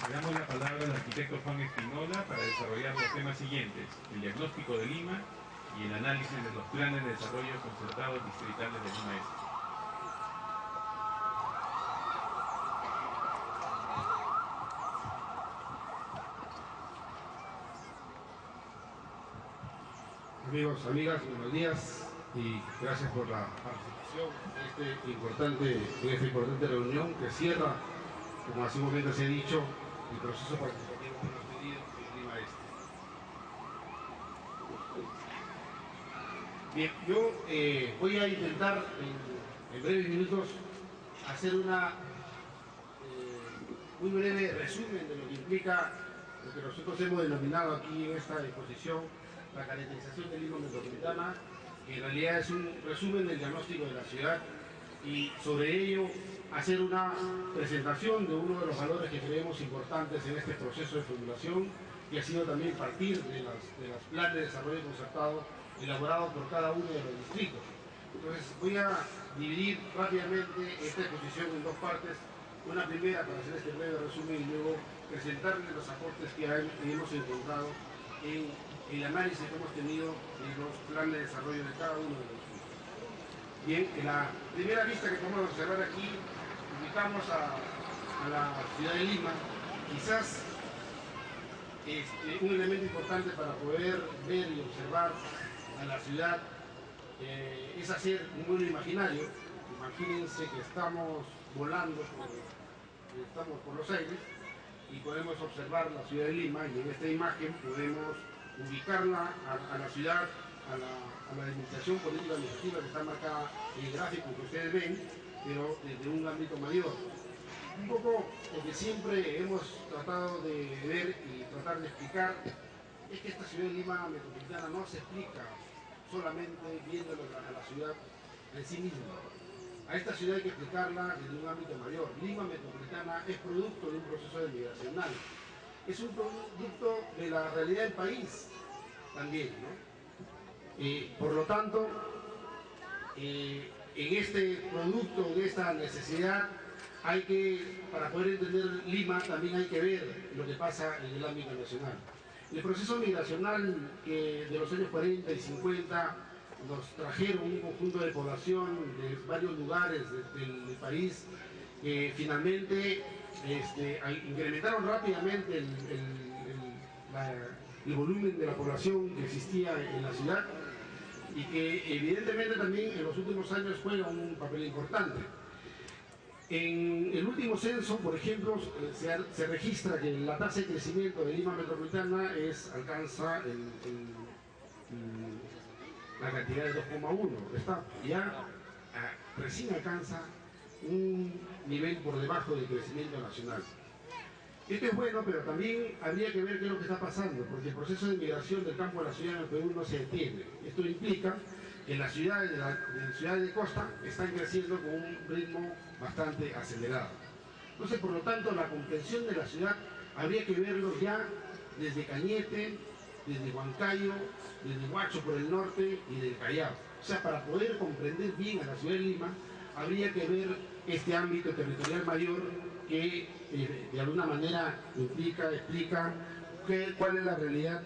Le damos la palabra al arquitecto Juan Espinola para desarrollar los temas siguientes: el diagnóstico de Lima y el análisis de los planes de desarrollo concertados distritales de Lima Este. Amigos, amigas, buenos días y gracias por la participación en esta importante reunión que cierra, como hace un momento se ha dicho, el proceso participativo que hemos tenido en Lima Este. Bien, yo voy a intentar en breves minutos hacer muy breve resumen de lo que implica lo que nosotros hemos denominado aquí en esta exposición la caracterización de Lima metropolitana, que en realidad es un resumen del diagnóstico de la ciudad, y sobre ello hacer una presentación de uno de los valores que creemos importantes en este proceso de formulación, que ha sido también partir de los planes de desarrollo concertado elaborados por cada uno de los distritos. Entonces voy a dividir rápidamente esta exposición en dos partes. Una primera para hacer este breve resumen y luego presentarles los aportes que hemos encontrado en el análisis que hemos tenido en los planes de desarrollo de cada uno de los distritos. Bien, en la primera vista que podemos observar aquí, ubicamos a la ciudad de Lima. Quizás un elemento importante para poder ver y observar a la ciudad es hacer un vuelo imaginario. Imagínense que estamos volando, estamos por los aires y podemos observar la ciudad de Lima, y en esta imagen podemos ubicarla a la ciudad, a la administración política administrativa que está marcada en el gráfico que ustedes ven, pero desde un ámbito mayor. Un poco lo que siempre hemos tratado de ver y tratar de explicar es que esta ciudad de Lima metropolitana no se explica solamente viéndolo a la ciudad en sí misma. A esta ciudad hay que explicarla desde un ámbito mayor. Lima metropolitana es producto de un proceso migracional. Es un producto de la realidad del país también, ¿no? Por lo tanto, en este producto, en esta necesidad, para poder entender Lima, también hay que ver lo que pasa en el ámbito nacional. El proceso migracional de los años 40 y 50 nos trajeron un conjunto de población de varios lugares del país que finalmente incrementaron rápidamente el volumen de la población que existía en la ciudad, y que evidentemente también en los últimos años juega un papel importante. En el último censo, por ejemplo, se registra que la tasa de crecimiento de Lima metropolitana alcanza la cantidad de 2,1. Ya recién alcanza un nivel por debajo del crecimiento nacional. Esto es bueno, pero también habría que ver qué es lo que está pasando, porque el proceso de migración del campo a la ciudad en el Perú no se detiene. Esto implica que las ciudades de costa están creciendo con un ritmo bastante acelerado. Entonces, por lo tanto, la comprensión de la ciudad habría que verlo ya desde Cañete, desde Huancayo, desde Huacho por el norte y del Callao. O sea, para poder comprender bien a la ciudad de Lima, habría que ver este ámbito territorial mayor que de alguna manera explica cuál es la realidad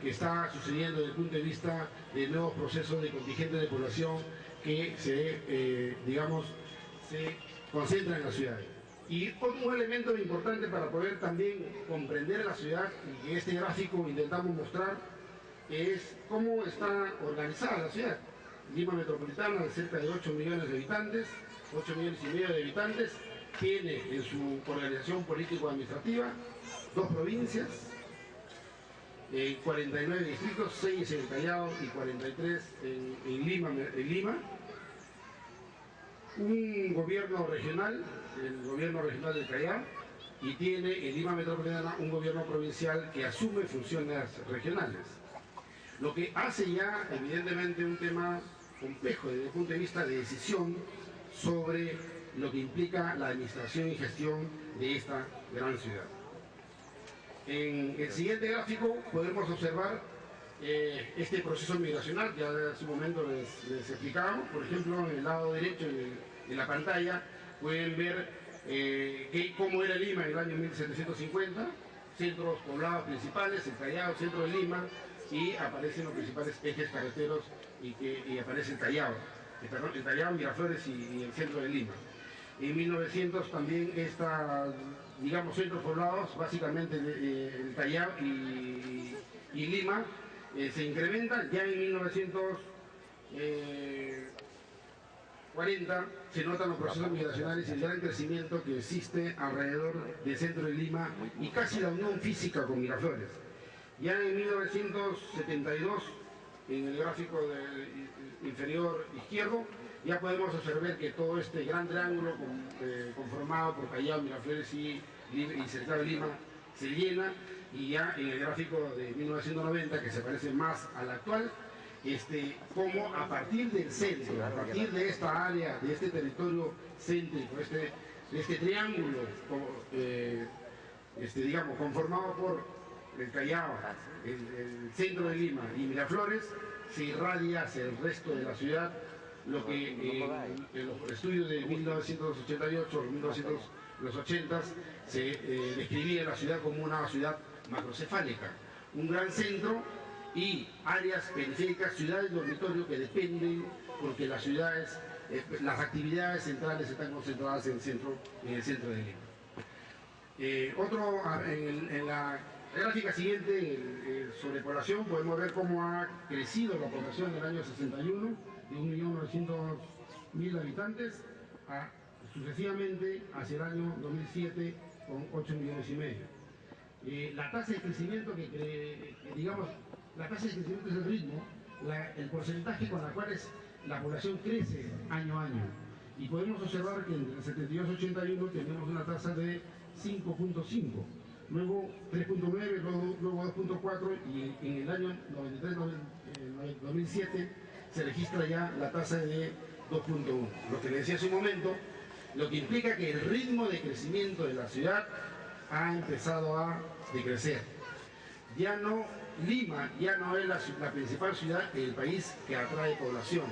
que está sucediendo desde el punto de vista de nuevos procesos de contingente de población que se concentran en la ciudad. Y otro elemento importante para poder también comprender la ciudad, y que este gráfico intentamos mostrar, es cómo está organizada la ciudad. Lima metropolitana, de cerca de 8 millones de habitantes, 8 millones y medio de habitantes, tiene en su organización político-administrativa 2 provincias, 49 distritos, 6 en el Callao y 43 en Lima, un gobierno regional, el gobierno regional del Callao, y tiene en Lima metropolitana un gobierno provincial que asume funciones regionales. Lo que hace ya evidentemente un tema complejo desde el punto de vista de decisión sobre lo que implica la administración y gestión de esta gran ciudad. En el siguiente gráfico podemos observar este proceso migracional que hace un momento les explicábamos. Por ejemplo, en el lado derecho de la pantalla pueden ver cómo era Lima en el año 1750, centros poblados principales, el Callao, centro de Lima, y aparecen los principales ejes carreteros y aparece el Callao, Miraflores y el centro de Lima. En 1900 también digamos, centros poblados, básicamente el Callao y Lima, se incrementan. Ya en 1940 se notan los procesos migracionales y el gran crecimiento que existe alrededor del centro de Lima y casi la unión física con Miraflores. Ya en 1972, en el gráfico inferior izquierdo, ya podemos observar que todo este gran triángulo conformado por Callao, Miraflores y cercado de Lima se llena, y ya en el gráfico de 1990, que se parece más al actual, como a partir del centro, a partir de esta área, de este territorio céntrico, de este triángulo, digamos, conformado por el Callao, el centro de Lima y Miraflores, se irradia hacia el resto de la ciudad, lo que en los estudios de 1988 o 1980 se describía la ciudad como una ciudad macrocefálica, un gran centro y áreas periféricas, ciudades dormitorio que dependen, porque las ciudades, las actividades centrales están concentradas en el centro de Lima. En la gráfica siguiente, sobre población, podemos ver cómo ha crecido la población en el año 61, de 1.900.000 habitantes, sucesivamente hacia el año 2007 con 8,5 millones. La tasa de crecimiento digamos, la tasa de crecimiento es el ritmo, el porcentaje con el cual la población crece año a año. Y podemos observar que entre el 72 y 81 tenemos una tasa de 5.5, luego 3.9, luego 2.4, y en el año 2007 se registra ya la tasa de 2.1. Lo que le decía hace un momento, lo que implica que el ritmo de crecimiento de la ciudad ha empezado a decrecer. Lima ya no es la principal ciudad del país que atrae población.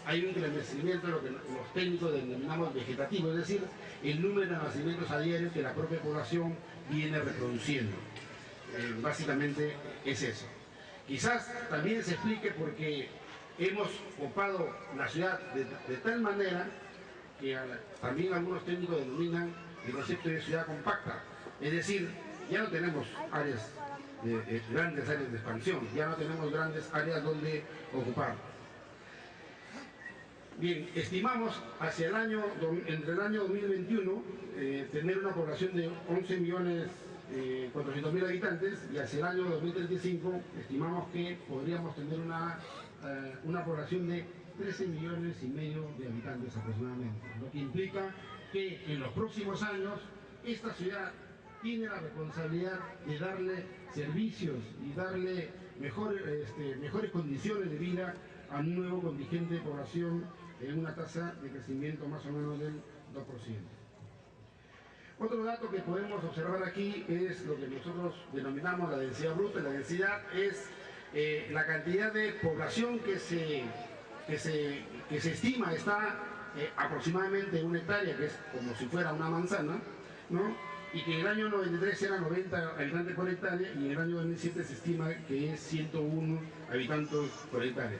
Hay un crecimiento de lo que los técnicos denominamos vegetativo, es decir, el número de nacimientos a diario que la propia población viene reproduciendo. Básicamente es eso. Quizás también se explique porque hemos copado la ciudad de tal manera que también algunos técnicos denominan el concepto de ciudad compacta. Es decir, ya no tenemos grandes áreas de expansión, ya no tenemos grandes áreas donde ocupar. Bien, estimamos entre el año 2021 tener una población de 11.400.000 habitantes, y hacia el año 2035 estimamos que podríamos tener una población de 13,5 millones de habitantes aproximadamente, lo que implica que en los próximos años esta ciudad tiene la responsabilidad de darle servicios y darle mejores condiciones de vida a un nuevo contingente de población en una tasa de crecimiento más o menos del 2%. Otro dato que podemos observar aquí es lo que nosotros denominamos la densidad bruta. La densidad es la cantidad de población que se estima está aproximadamente en una hectárea, que es como si fuera una manzana, ¿no? Y que en el año 93 eran 90 habitantes por hectárea, y en el año 2007 se estima que es 101 habitantes por hectárea.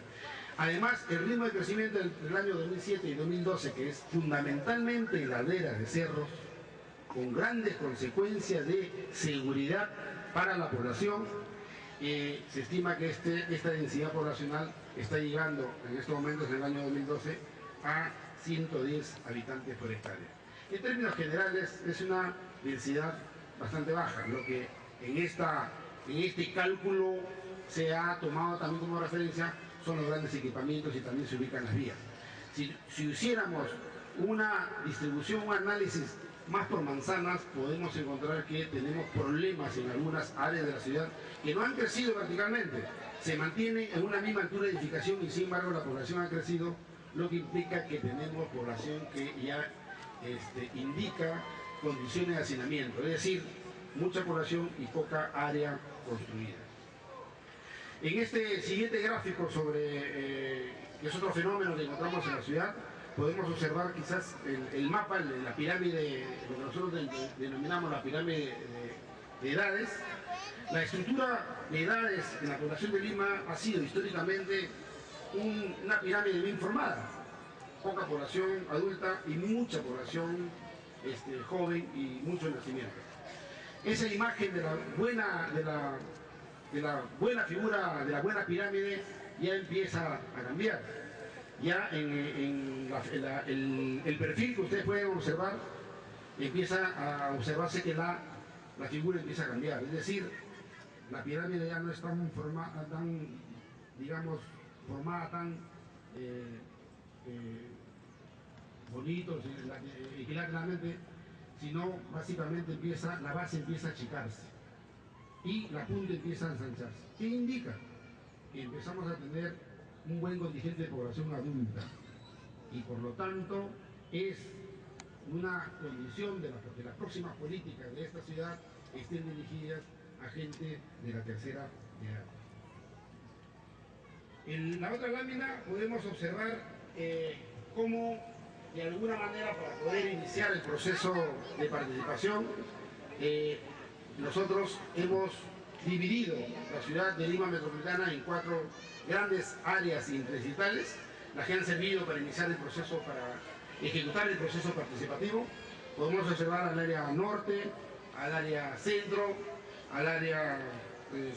Además, el ritmo de crecimiento entre el año 2007 y 2012, que es fundamentalmente laderas de cerros, con grandes consecuencias de seguridad para la población, se estima que esta densidad poblacional está llegando en estos momentos, en el año 2012, a 110 habitantes por hectárea. En términos generales, es una densidad bastante baja, lo que en este cálculo se ha tomado también como referencia son los grandes equipamientos, y también se ubican las vías. Si hiciéramos una distribución, un análisis más por manzanas, podemos encontrar que tenemos problemas en algunas áreas de la ciudad que no han crecido verticalmente, se mantienen en una misma altura de edificación, y sin embargo la población ha crecido, lo que implica que tenemos población que ya indica condiciones de hacinamiento, es decir, mucha población y poca área construida. En este siguiente gráfico que es otro fenómeno que encontramos en la ciudad, podemos observar quizás el mapa, la pirámide, lo que nosotros denominamos la pirámide de edades. La estructura de edades en la población de Lima ha sido históricamente una pirámide bien formada. Poca población adulta y mucha población joven y mucho nacimiento. Esa imagen de la buena figura, de la buena pirámide, ya empieza a cambiar. Ya el perfil que ustedes pueden observar, empieza a observarse que la figura empieza a cambiar. Es decir, la pirámide ya no es tan formada, bonito, equilibradamente, sino básicamente la base empieza a achicarse y la punta empieza a ensancharse. ¿Qué indica? Que empezamos a tener un buen contingente de población adulta y por lo tanto es una condición de que las próximas políticas de esta ciudad estén dirigidas a gente de la tercera edad. En la otra lámina podemos observar cómo, de alguna manera, para poder iniciar el proceso de participación, nosotros hemos dividido la ciudad de Lima Metropolitana en 4 grandes áreas interdistritales, las que han servido para iniciar el proceso, para ejecutar el proceso participativo. Podemos observar al área norte, al área centro, al área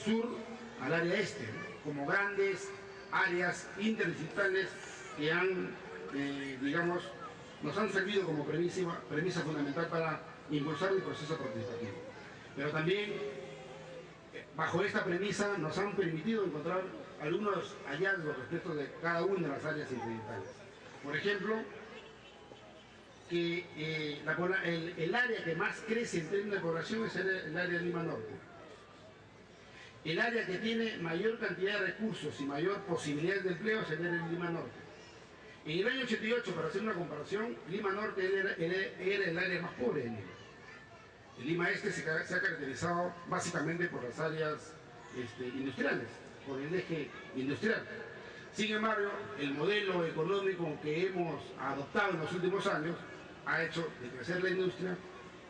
sur, al área este, como grandes áreas interdistritales que nos han servido como premisa fundamental para impulsar el proceso participativo. Pero también, bajo esta premisa, nos han permitido encontrar algunos hallazgos respecto de cada una de las áreas interdistritales. Por ejemplo, que el área que más crece en términos de población es el área de Lima Norte. El área que tiene mayor cantidad de recursos y mayor posibilidad de empleo es el área de Lima Norte. En el año 88, para hacer una comparación, Lima Norte era el área más pobre de Lima. El Lima Este se ha caracterizado básicamente por las áreas industriales, por el eje industrial. Sin embargo, el modelo económico que hemos adoptado en los últimos años ha hecho de crecer la industria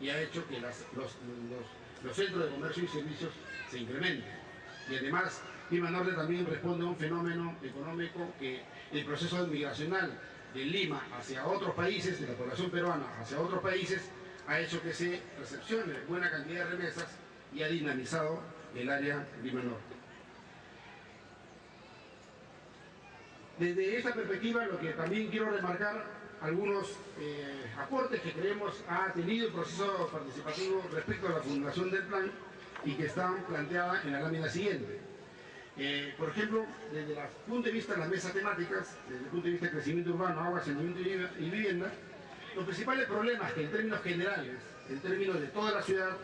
y ha hecho que los centros de comercio y servicios se incrementen. Y además, Lima Norte también responde a un fenómeno económico que el proceso migracional de Lima hacia otros países, de la población peruana hacia otros países, ha hecho que se recepcione buena cantidad de remesas y ha dinamizado el área Lima Norte. Desde esta perspectiva, lo que también quiero remarcar, algunos aportes que creemos ha tenido el proceso participativo respecto a la fundación del plan y que están planteadas en la lámina siguiente. Por ejemplo, desde el punto de vista de las mesas temáticas, desde el punto de vista del crecimiento urbano, agua, saneamiento y vivienda, los principales problemas que en términos generales, en términos de toda la ciudad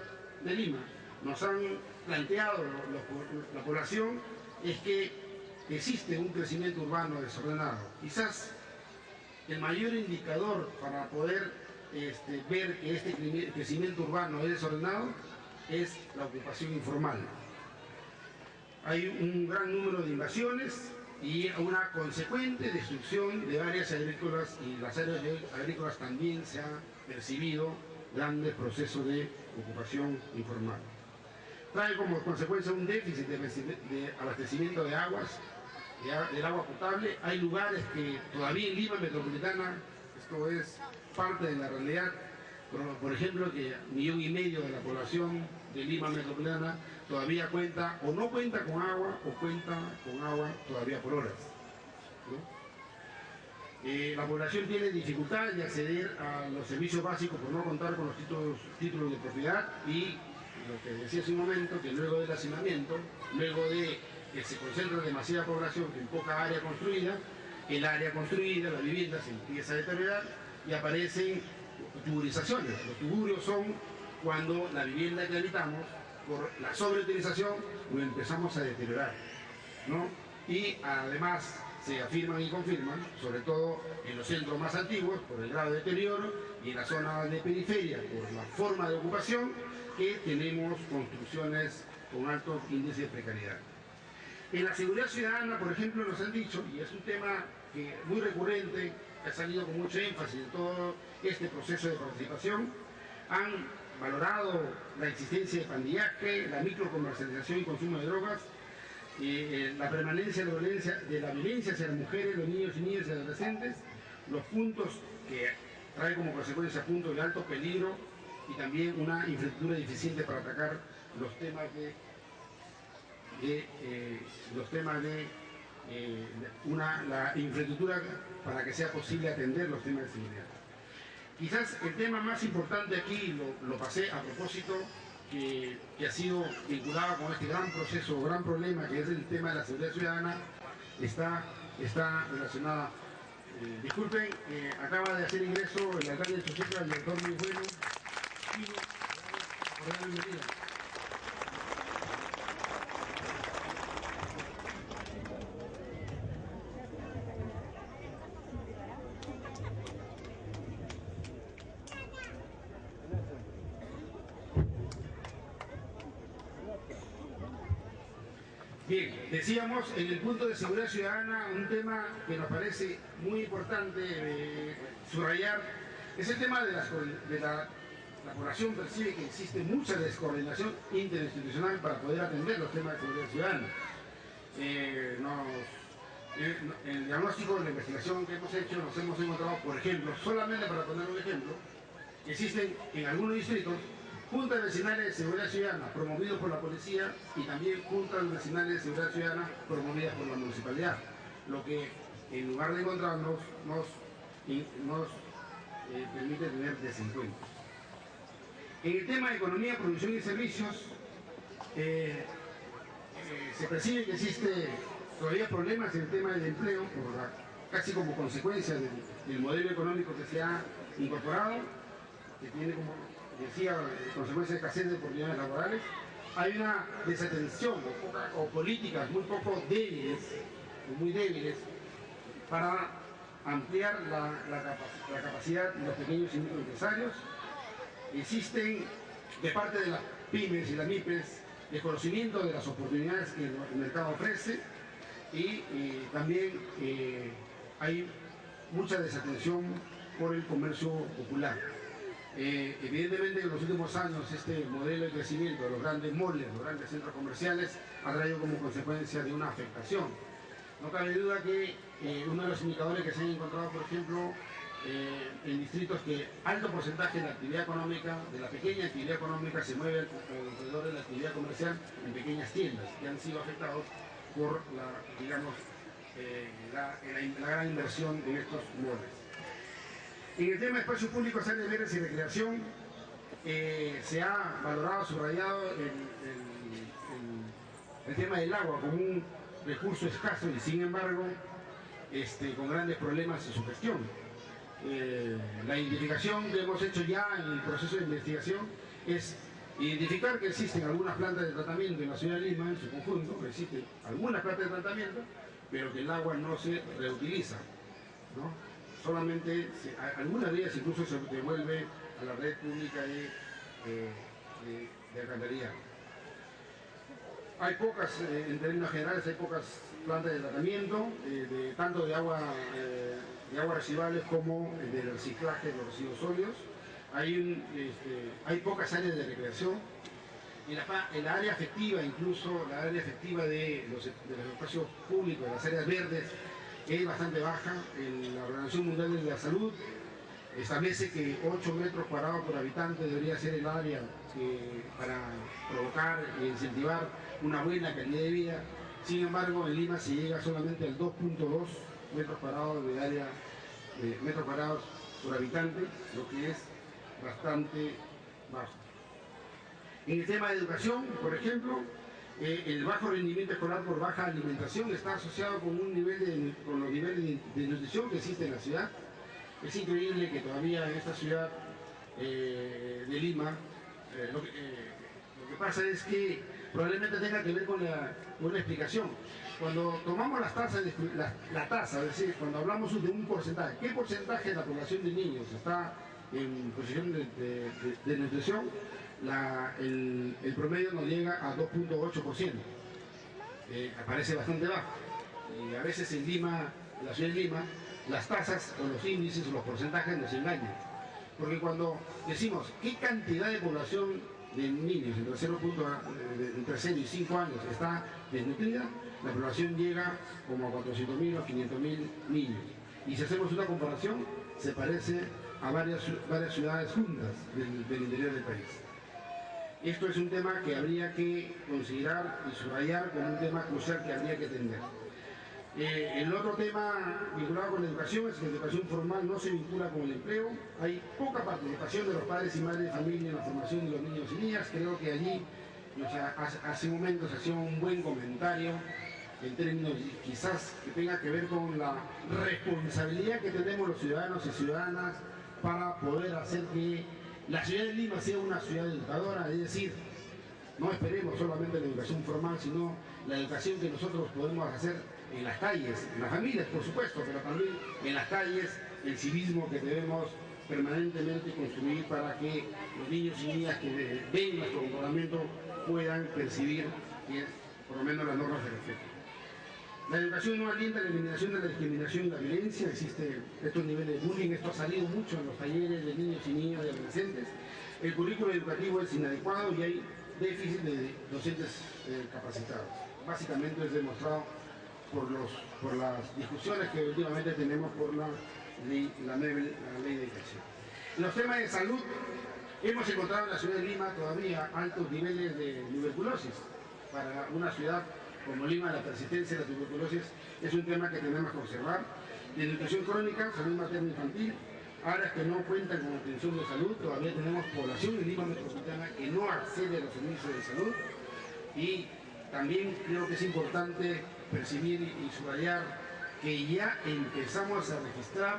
de Lima, nos han planteado la población es que existe un crecimiento urbano desordenado. Quizás el mayor indicador para poder ver que este crecimiento urbano es desordenado es la ocupación informal. Hay un gran número de invasiones y una consecuente destrucción de áreas agrícolas, y las áreas agrícolas también se han percibido grandes procesos de ocupación informal. Trae como consecuencia un déficit de abastecimiento de aguas, del agua potable. Hay lugares que todavía en Lima Metropolitana, esto es parte de la realidad, por ejemplo, que 1,5 millones de la población de Lima Metropolitana todavía cuenta o no cuenta con agua o cuenta con agua todavía por horas, ¿no? La población tiene dificultad de acceder a los servicios básicos por no contar con los títulos de propiedad, y lo que decía hace un momento, que luego del hacinamiento, luego de que se concentra demasiada población en poca área construida, el área construida, la vivienda, se empieza a deteriorar y aparecen tuburizaciones. Los tuburios son cuando la vivienda que habitamos, por la sobreutilización, lo empezamos a deteriorar, ¿no? Y además se afirman y confirman, sobre todo en los centros más antiguos, por el grado de deterioro, y en las zonas de periferia, por la forma de ocupación, que tenemos construcciones con alto índice de precariedad. En la seguridad ciudadana, por ejemplo, nos han dicho, y es un tema que muy recurrente, que ha salido con mucho énfasis en todo este proceso de participación, han valorado la existencia de pandillaje, la microcomercialización y consumo de drogas, la permanencia de la violencia hacia las mujeres, los niños y niñas y adolescentes, los puntos que trae como consecuencia puntos de alto peligro y también una infraestructura deficiente para atacar los temas de la infraestructura para que sea posible atender los temas de seguridad. Quizás el tema más importante aquí, lo pasé a propósito, que ha sido vinculado con este gran proceso, gran problema que es el tema de la seguridad ciudadana, está relacionada. Disculpen, acaba de hacer ingreso el alcalde de Chuquisaca, el doctor muy bueno, y por la bienvenida. Bien, decíamos en el punto de seguridad ciudadana, un tema que nos parece muy importante subrayar, es el tema de la población percibe que existe mucha descoordinación interinstitucional para poder atender los temas de seguridad ciudadana. En el diagnóstico, en la investigación que hemos hecho, nos hemos encontrado, por ejemplo, solamente para poner un ejemplo, existen en algunos distritos juntas vecinales de seguridad ciudadana promovidos por la policía y también juntas vecinales de seguridad ciudadana promovidas por la municipalidad, lo que en lugar de encontrarnos nos permite tener desencuentros. En el tema de economía, producción y servicios, se percibe que existe todavía problemas en el tema del empleo, casi como consecuencia del modelo económico que se ha incorporado, que tiene como decía, consecuencia de escasez de oportunidades laborales. Hay una desatención o políticas muy poco débiles, muy débiles, para ampliar la capacidad de los pequeños y microempresarios. Existen, de parte de las pymes y las MIPES, desconocimiento de las oportunidades que el mercado ofrece y también hay mucha desatención por el comercio popular. Evidentemente en los últimos años este modelo de crecimiento de los grandes moles, los grandes centros comerciales ha traído como consecuencia de una afectación. No cabe duda que uno de los indicadores que se han encontrado, por ejemplo, en distritos que alto porcentaje de la actividad económica, de la pequeña actividad económica, se mueve alrededor de la actividad comercial en pequeñas tiendas que han sido afectados por la gran inversión en estos moles. En el tema de espacios públicos, áreas verdes y recreación, se ha valorado, subrayado el tema del agua como un recurso escaso y sin embargo con grandes problemas en su gestión. La identificación que hemos hecho ya en el proceso de investigación es identificar que existen algunas plantas de tratamiento en la ciudad de Lima, en su conjunto, existen algunas plantas de tratamiento, pero que el agua no se reutiliza, ¿no? Solamente, algunas de ellas incluso se devuelve a la red pública de alcantarillado. Hay pocas, en términos generales, hay pocas plantas de tratamiento, tanto de agua residuales como del reciclaje de los residuos sólidos. Hay pocas áreas de recreación. En la área afectiva, incluso la área afectiva de los espacios públicos, de las áreas verdes, es bastante baja. La Organización Mundial de la Salud establece que 8 metros cuadrados por habitante debería ser el área para provocar e incentivar una buena calidad de vida. Sin embargo, en Lima se llega solamente al 2.2 metros cuadrados de área, metros cuadrados por habitante, lo que es bastante bajo. En el tema de educación, por ejemplo, el bajo rendimiento escolar por baja alimentación está asociado con los niveles de nutrición que existen en la ciudad. Es increíble que todavía en esta ciudad de Lima, lo que pasa es que probablemente tenga que ver con una explicación. Cuando tomamos la tasa, es decir, cuando hablamos de un porcentaje, ¿qué porcentaje de la población de niños está en posición de nutrición? El promedio nos llega a 2.8%. aparece bastante bajo. Y a veces en Lima, en la ciudad de Lima, las tasas o los índices o los porcentajes nos engañan. Porque cuando decimos qué cantidad de población de niños entre 0 y 5 años está desnutrida, la población llega como a 400.000 o 500.000 niños. Y si hacemos una comparación, se parece a varias ciudades juntas del interior del país. Esto es un tema que habría que considerar y subrayar como un tema crucial que habría que atender. El otro tema vinculado con la educación es que la educación formal no se vincula con el empleo. Hay poca participación de los padres y madres de familia en la formación de los niños y niñas. Creo que allí, hace momentos hacía un buen comentario en términos quizás que tenga que ver con la responsabilidad que tenemos los ciudadanos y ciudadanas para poder hacer que la ciudad de Lima sea una ciudad educadora, es decir, no esperemos solamente la educación formal, sino la educación que nosotros podemos hacer en las calles, en las familias por supuesto, pero también en las calles, el civismo que debemos permanentemente construir para que los niños y niñas que ven nuestro comportamiento puedan percibir que por lo menos las normas de respeto. La educación no alienta la eliminación de la discriminación y la violencia. Existen estos niveles de bullying, esto ha salido mucho en los talleres de niños y niñas y adolescentes. El currículo educativo es inadecuado y hay déficit de docentes capacitados. Básicamente es demostrado por las discusiones que últimamente tenemos por la ley de educación. En los temas de salud, hemos encontrado en la ciudad de Lima todavía altos niveles de tuberculosis. Para una ciudad como Lima, la persistencia de la tuberculosis es un tema que tenemos que observar. De nutrición crónica, salud materna infantil, áreas que no cuentan con atención de salud, todavía tenemos población en Lima metropolitana que no accede a los servicios de salud. Y también creo que es importante percibir y subrayar que ya empezamos a registrar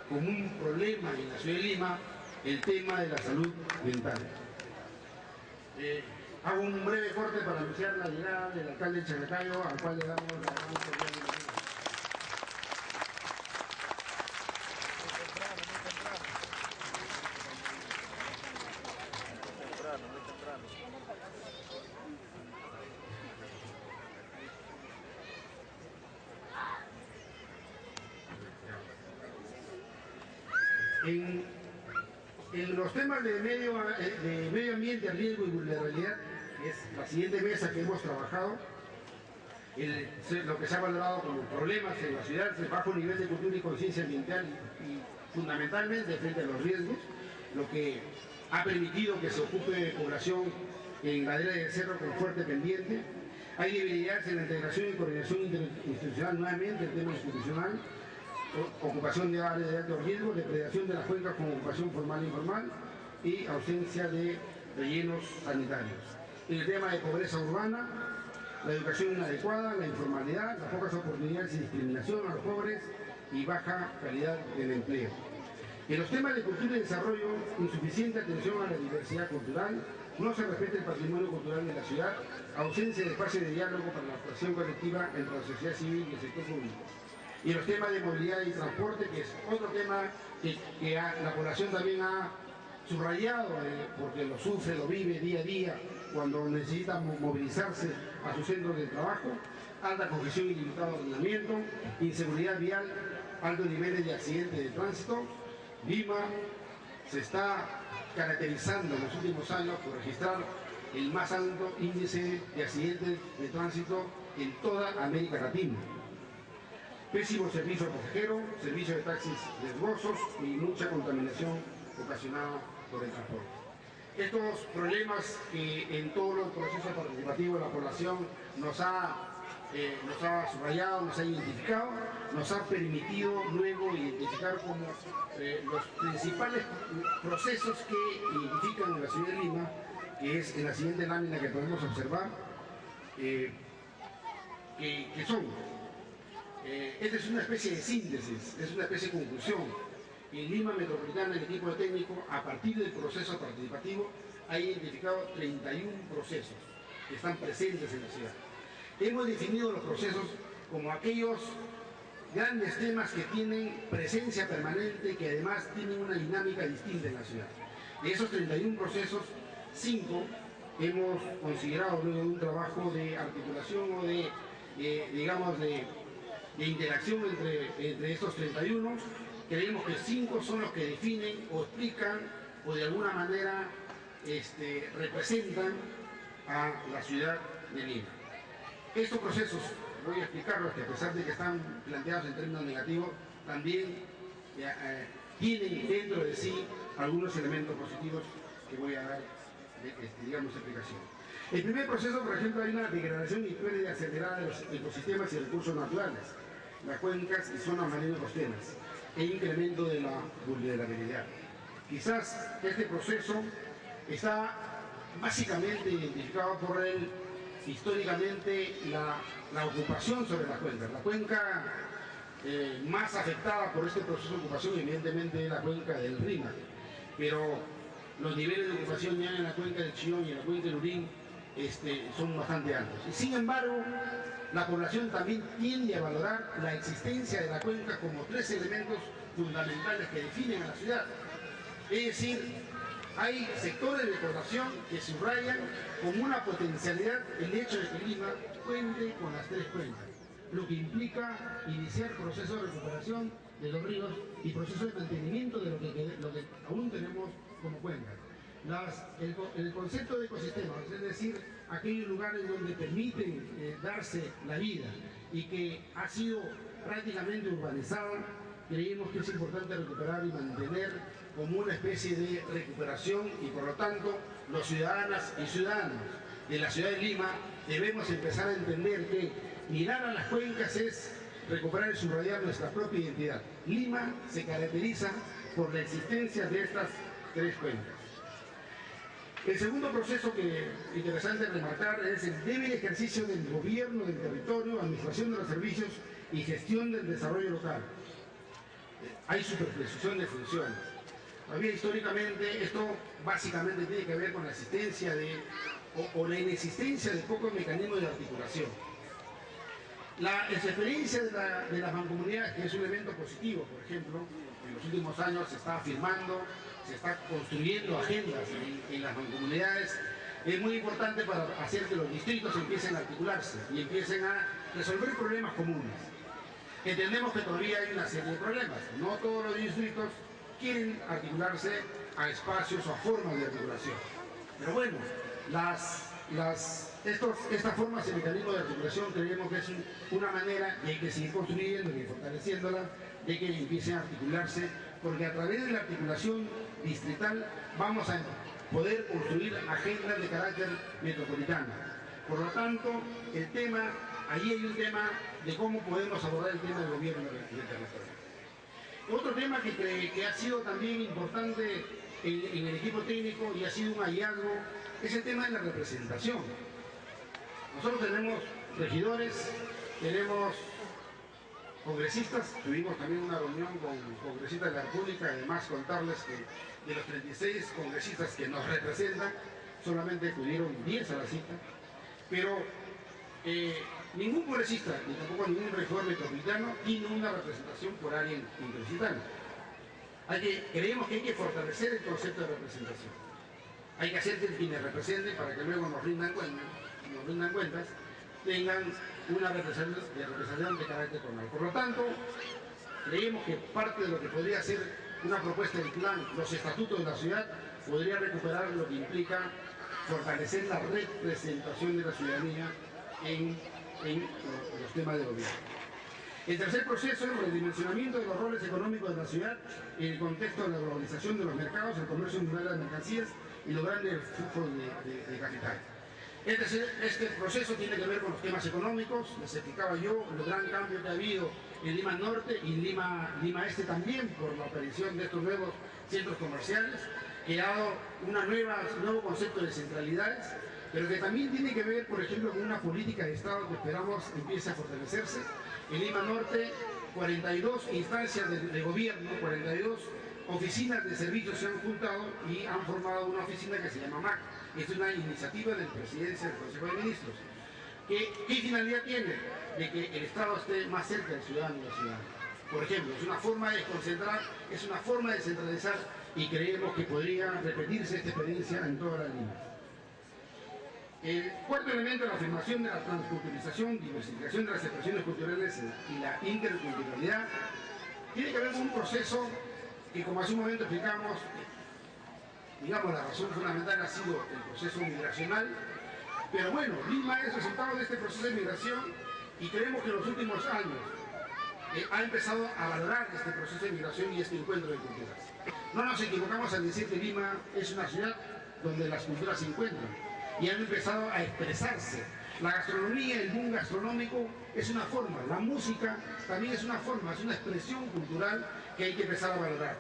como un problema en la ciudad de Lima el tema de la salud mental. Hago un breve corte para anunciar la llegada del alcalde de Chaclacayo, al cual le damos la gran bienvenida. En los temas de medio ambiente, riesgo y vulnerabilidad, es la siguiente mesa que hemos trabajado. Lo que se ha valorado como problemas en la ciudad es el bajo nivel de cultura y conciencia ambiental y fundamentalmente frente a los riesgos, lo que ha permitido que se ocupe población en ladera de cerro con fuerte pendiente. Hay debilidades en la integración y coordinación interinstitucional, nuevamente el tema institucional, ocupación de áreas de alto riesgo, depredación de las cuencas con ocupación formal e informal y ausencia de rellenos sanitarios. En el tema de pobreza urbana, la educación inadecuada, la informalidad, las pocas oportunidades y discriminación a los pobres y baja calidad del empleo. En los temas de cultura y desarrollo, insuficiente atención a la diversidad cultural, no se respeta el patrimonio cultural de la ciudad, ausencia de espacio de diálogo para la actuación colectiva entre la sociedad civil y el sector público. Y en los temas de movilidad y transporte, que es otro tema que la población también ha subrayado, porque lo sufre, lo vive día a día, cuando necesita movilizarse a sus centros de trabajo, alta congestión y limitado ordenamiento, inseguridad vial, altos niveles de accidentes de tránsito. Lima se está caracterizando en los últimos años por registrar el más alto índice de accidentes de tránsito en toda América Latina. Pésimo servicio al pasajero, servicio de taxis riesgosos y mucha contaminación ocasionada por el transporte. Estos problemas que en todo el proceso participativo de la población nos ha subrayado, nos ha identificado, nos ha permitido luego identificar como los principales procesos que identifican en la ciudad de Lima, que es en la siguiente lámina que podemos observar, que son, esta es una especie de síntesis, es una especie de conclusión. En Lima Metropolitana, el equipo de técnico, a partir del proceso participativo, ha identificado 31 procesos que están presentes en la ciudad. Hemos definido los procesos como aquellos grandes temas que tienen presencia permanente y que además tienen una dinámica distinta en la ciudad. De esos 31 procesos, 5 hemos considerado, luego de un trabajo de articulación o digamos, de interacción entre estos 31, creemos que 5 son los que definen o explican o de alguna manera representan a la ciudad de Lima. Estos procesos, voy a explicarlos, que a pesar de que están planteados en términos negativos, también tienen dentro de sí algunos elementos positivos que voy a dar, digamos, explicación. El primer proceso, por ejemplo, hay una degradación y pérdida acelerada de los ecosistemas y recursos naturales, las cuencas y zonas marino-costeras, e incremento de la vulnerabilidad. Quizás este proceso está básicamente identificado por históricamente la ocupación sobre las cuencas. La cuenca más afectada por este proceso de ocupación, evidentemente, es la cuenca del Rímac, pero los niveles de ocupación ya en la cuenca del Chillón y en la cuenca del Lurín son bastante altos. Y sin embargo, la población también tiende a valorar la existencia de la cuenca como 3 elementos fundamentales que definen a la ciudad. Es decir, hay sectores de población que subrayan como una potencialidad el hecho de que Lima cuente con las 3 cuencas, lo que implica iniciar procesos de recuperación de los ríos y procesos de mantenimiento de lo que aún tenemos como cuencas. El concepto de ecosistemas, es decir, aquellos lugares donde permiten darse la vida y que ha sido prácticamente urbanizada, creemos que es importante recuperar y mantener como una especie de recuperación, y por lo tanto los ciudadanas y ciudadanos de la ciudad de Lima debemos empezar a entender que mirar a las cuencas es recuperar y subrayar nuestra propia identidad. Lima se caracteriza por la existencia de estas 3 cuencas. El segundo proceso que es interesante remarcar es el débil ejercicio del gobierno del territorio, administración de los servicios y gestión del desarrollo local. Hay superposición de funciones. Todavía históricamente esto básicamente tiene que ver con la existencia o la inexistencia de pocos mecanismos de articulación. La experiencia de las mancomunidades, que es un elemento positivo, por ejemplo, en los últimos años se está afirmando, se está construyendo agendas en las mancomunidades, es muy importante para hacer que los distritos empiecen a articularse y empiecen a resolver problemas comunes. Entendemos que todavía hay una serie de problemas, no todos los distritos quieren articularse a espacios o a formas de articulación. Pero bueno, estas formas y mecanismos de articulación creemos que es una manera, y hay que seguir construyendo y fortaleciéndola, de que empiecen a articularse, porque a través de la articulación distrital vamos a poder construir agendas de carácter metropolitano. Por lo tanto, allí hay un tema de cómo podemos abordar el tema del gobierno del territorio. Otro tema que ha sido también importante en el equipo técnico y ha sido un hallazgo es el tema de la representación. Nosotros tenemos regidores, tenemos congresistas, tuvimos también una reunión con congresistas de la República, además contarles que de los 36 congresistas que nos representan, solamente acudieron 10 a la cita, pero ningún congresista, ni tampoco ningún regidor metropolitano tiene una representación por área interdistrital. Creemos que hay que fortalecer el concepto de representación. Hay que hacer que quienes representen, para que luego nos rindan cuentas, tengan una representación de carácter formal. Por lo tanto, creemos que parte de lo que podría ser una propuesta del plan, los estatutos de la ciudad, podría recuperar lo que implica fortalecer la representación de la ciudadanía en los temas de gobierno. El tercer proceso es el redimensionamiento de los roles económicos de la ciudad en el contexto de la globalización de los mercados, el comercio mundial de las mercancías y los grandes flujos de capital. Este proceso tiene que ver con los temas económicos, les explicaba yo el gran cambio que ha habido en Lima Norte y en Lima Este también por la aparición de estos nuevos centros comerciales, que ha dado un nuevo concepto de centralidades, pero que también tiene que ver, por ejemplo, con una política de Estado que esperamos empiece a fortalecerse. En Lima Norte, 42 instancias de gobierno, 42 oficinas de servicios se han juntado y han formado una oficina que se llama MAC. Es una iniciativa de la Presidencia del Consejo de Ministros. ¿Qué finalidad tiene? De que el Estado esté más cerca del ciudadano y la ciudadana. Por ejemplo, es una forma de desconcentrar, es una forma de centralizar, y creemos que podría repetirse esta experiencia en toda la Lima. El cuarto elemento, la afirmación de la transculturalización, diversificación de las expresiones culturales y la interculturalidad, tiene que ver con un proceso que, como hace un momento explicamos, digamos, la razón fundamental ha sido el proceso migracional, pero bueno, Lima es resultado de este proceso de migración y creemos que en los últimos años ha empezado a valorar este proceso de migración y este encuentro de culturas. No nos equivocamos al decir que Lima es una ciudad donde las culturas se encuentran y han empezado a expresarse. La gastronomía, el boom gastronómico es una forma, la música también es una forma, es una expresión cultural que hay que empezar a valorar.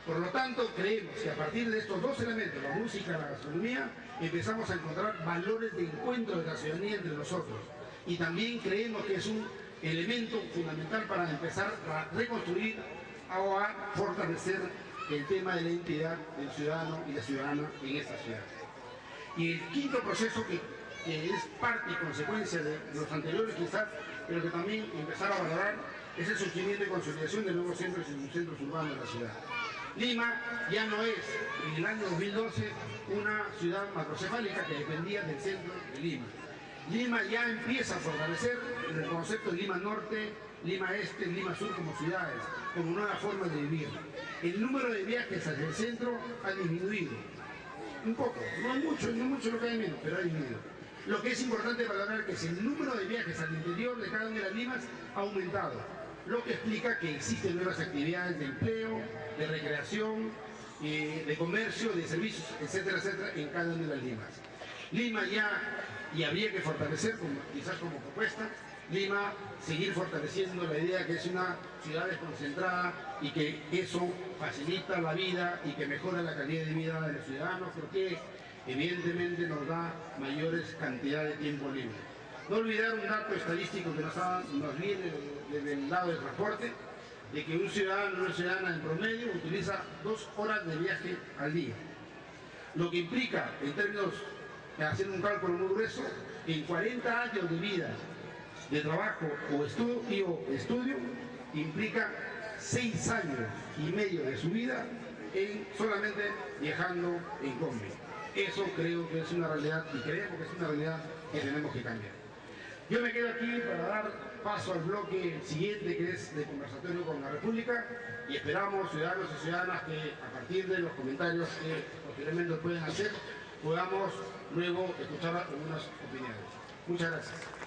Por lo tanto, creemos que a partir de estos dos elementos, la música y la gastronomía, empezamos a encontrar valores de encuentro de la ciudadanía entre nosotros. Y también creemos que es un elemento fundamental para empezar a reconstruir o a fortalecer el tema de la identidad del ciudadano y la ciudadana en esta ciudad. Y el quinto proceso que es parte y consecuencia de los anteriores quizás, pero que también empezar a valorar, es el surgimiento y consolidación de nuevos centros y subcentros urbanos de la ciudad. Lima ya no es, en el año 2012, una ciudad macrocefálica que dependía del centro de Lima. Lima ya empieza a fortalecer el concepto de Lima Norte, Lima Este, Lima Sur como ciudades, como nueva forma de vivir. El número de viajes hacia el centro ha disminuido. Un poco, no mucho lo que hay menos, pero ha disminuido. Lo que es importante valorar es que el número de viajes al interior de cada una de las Limas ha aumentado, lo que explica que existen nuevas actividades de empleo, de recreación, de comercio, de servicios, etcétera, etcétera, en cada una de las Limas. Lima ya, y habría que fortalecer, quizás como propuesta, Lima seguir fortaleciendo la idea que es una ciudad desconcentrada y que eso facilita la vida y que mejora la calidad de vida de los ciudadanos, porque evidentemente nos da mayores cantidades de tiempo libre. No olvidar un dato estadístico que nos viene desde el lado del transporte, de que un ciudadano o una ciudadana en promedio utiliza 2 horas de viaje al día. Lo que implica, en términos de hacer un cálculo muy grueso, en 40 años de vida, de trabajo o estudio, implica 6 años y medio de su vida en solamente viajando en combi. Eso creo que es una realidad y creemos que es una realidad que tenemos que cambiar. Yo me quedo aquí para dar paso al bloque siguiente, que es de conversatorio con la República, y esperamos, ciudadanos y ciudadanas, que a partir de los comentarios que posteriormente pueden hacer, podamos luego escuchar algunas opiniones. Muchas gracias.